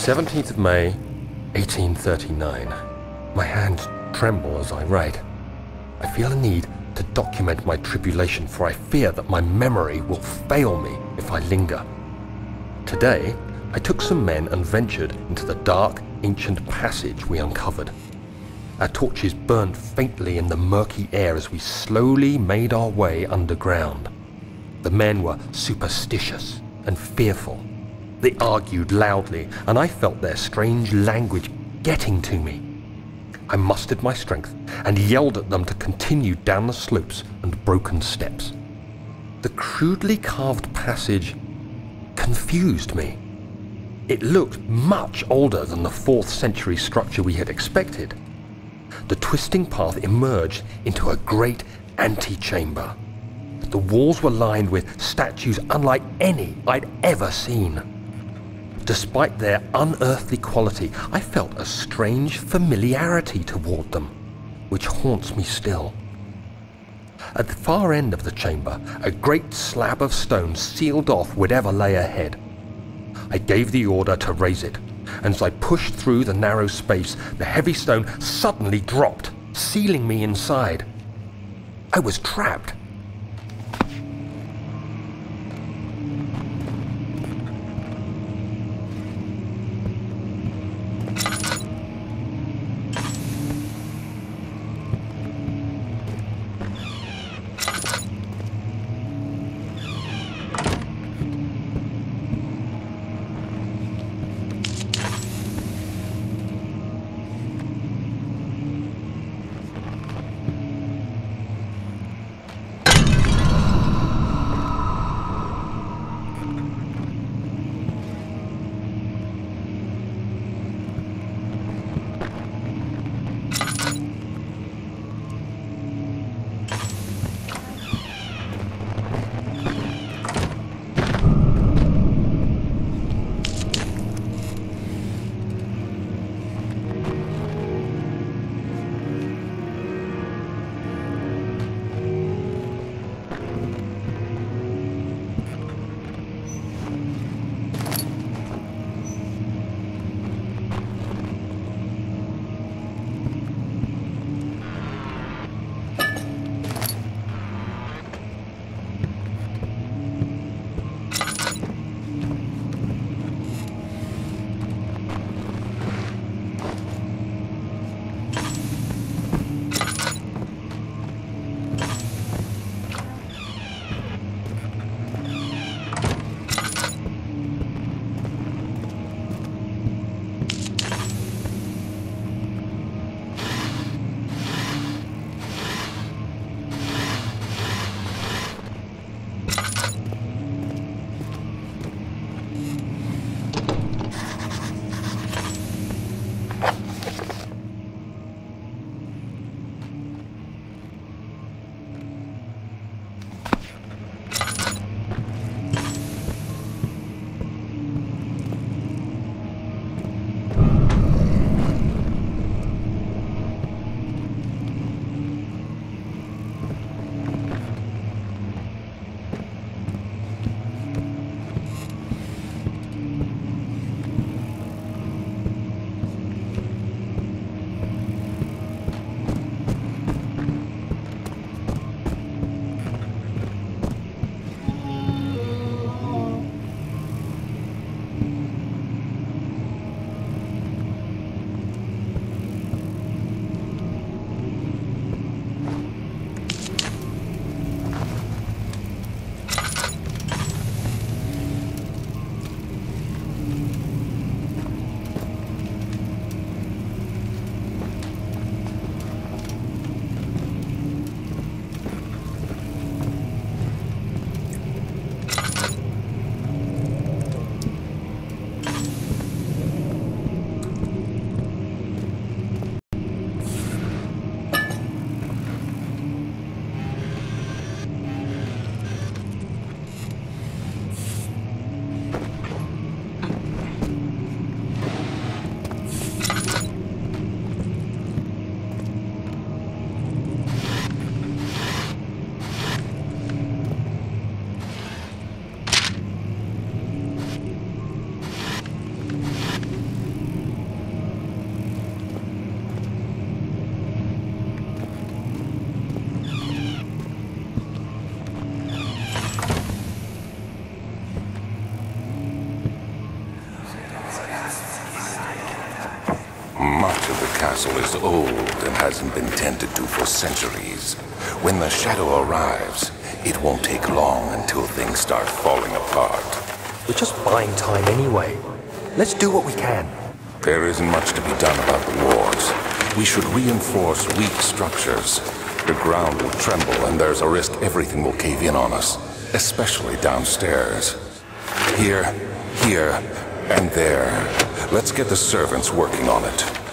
17th of May, 1839. My hands tremble as I write. I feel a need to document my tribulation, for I fear that my memory will fail me if I linger. Today, I took some men and ventured into the dark, ancient passage we uncovered. Our torches burned faintly in the murky air as we slowly made our way underground. The men were superstitious and fearful. They argued loudly, and I felt their strange language getting to me. I mustered my strength and yelled at them to continue down the slopes and broken steps. The crudely carved passage confused me. It looked much older than the 4th century structure we had expected. The twisting path emerged into a great antechamber. The walls were lined with statues unlike any I'd ever seen. Despite their unearthly quality, I felt a strange familiarity toward them, which haunts me still. At the far end of the chamber, a great slab of stone sealed off whatever lay ahead. I gave the order to raise it, and as I pushed through the narrow space, the heavy stone suddenly dropped, sealing me inside. I was trapped. castle is old and hasn't been tended to for centuries. When the shadow arrives, it won't take long until things start falling apart. We're just buying time anyway. Let's do what we can. There isn't much to be done about the wars. We should reinforce weak structures. The ground will tremble and there's a risk everything will cave in on us, especially downstairs. Here, and there. Let's get the servants working on it.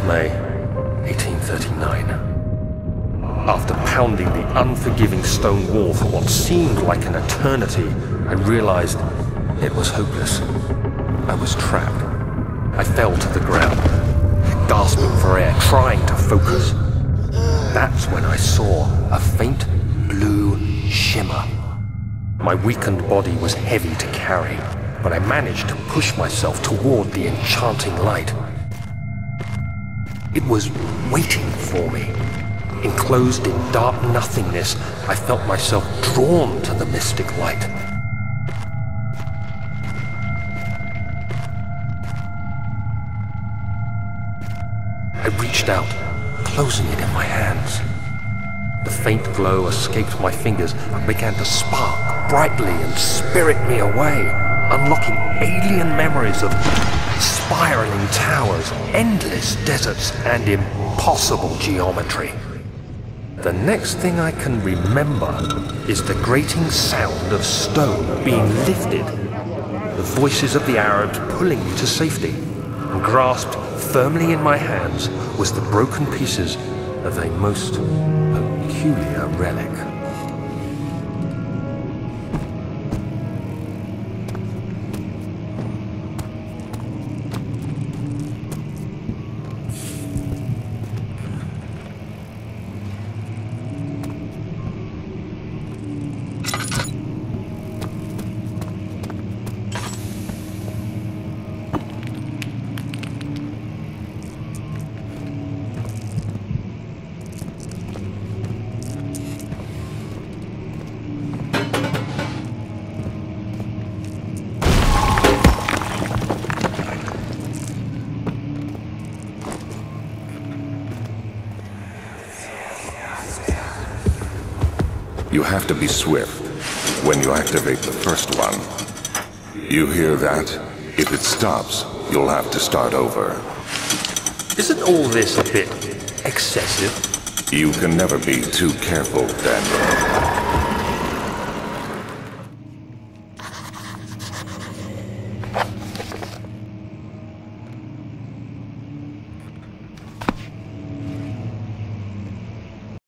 May 1839. After pounding the unforgiving stone wall for what seemed like an eternity, I realized it was hopeless. I was trapped. I fell to the ground, gasping for air, trying to focus. That's when I saw a faint blue shimmer. My weakened body was heavy to carry, but I managed to push myself toward the enchanting light. It was waiting for me. Enclosed in dark nothingness, I felt myself drawn to the mystic light. I reached out, closing it in my hands. The faint glow escaped my fingers and began to spark brightly and spirit me away, unlocking alien memories of spiraling towers, endless deserts, and impossible geometry. The next thing I can remember is the grating sound of stone being lifted, the voices of the Arabs pulling me to safety, and grasped firmly in my hands was the broken pieces of a most peculiar relic. You have to be swift when you activate the first one. You hear that? If it stops, you'll have to start over. Isn't all this a bit excessive? You can never be too careful, Daniel.